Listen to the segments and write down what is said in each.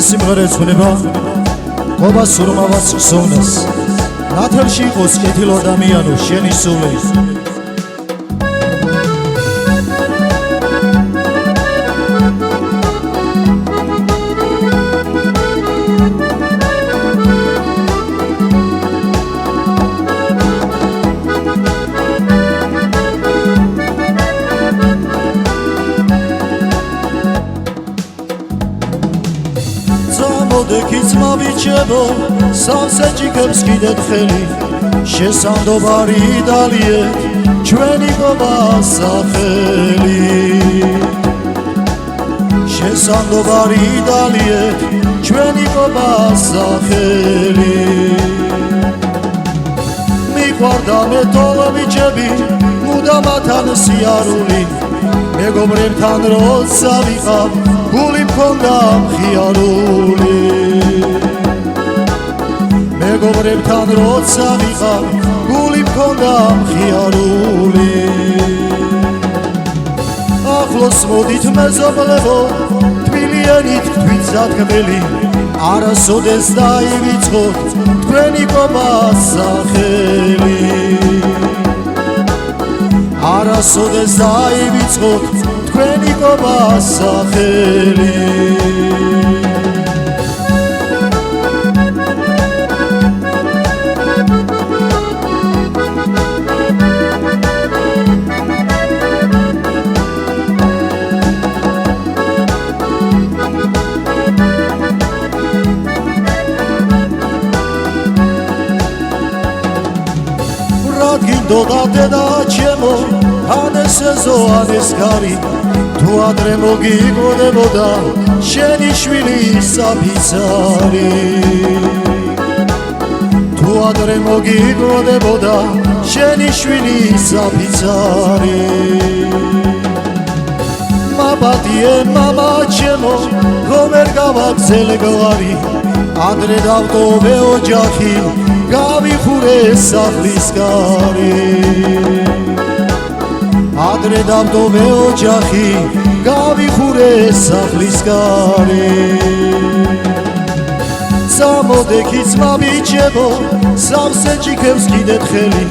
სიმღერა ეძღვნება ყობას სურმავას ხსოვნას ნათელში იყოს კეთილ ადამიანო შენი სული მოდექიც მავიჩებო სავსე ჭიქებს კიდეთ ხელი შესამდობარი დალიეთ ჩვენი ყობას სახელი შესამდობარი დალიეთ ჩვენი ყობას სახელი მიყვარდა მე თოლმიჩები მუდამათან სიარული მეგობრებთან როცა ვიყავ გული მქონდა მხიარული მეგობრებთან როცა ვიყავ გული მქონდა მხიარული ახლოს მოდით მეზობლებო თბილიანით თქვით სათქმელი არასოდეს დაივიწყოთ თქვენი ყობას სახელი არასოდეს დაივიწყოთ თქვენი ყობას სახელი გინდოდა დედა ჩემო ანესეზო ანესკარი თუ ადრე მოგიგონებოდა შენი შვილი საფიცარი თუ ადრე მოგიგონებოდა შენი შვილი საფიცარი მაბადიე მამა ჩემო რომ ვერ გავაგზელ გვარი ადრე დავტოვე ოჯახი გავიხურე სახლის კარი ადრე დავტოვე ოჯახი გავიხურე სახლის კარი სამოდექიც მავიჩებო სავსე ჭიქებს კიდეთ ხელი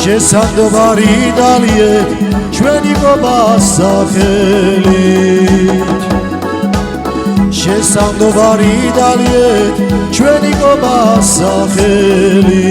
შესამდობარი დალიეთ ჩვენი ყობას სახელი შესამდობარი დალიეთ ჩვენი ყობას სახელი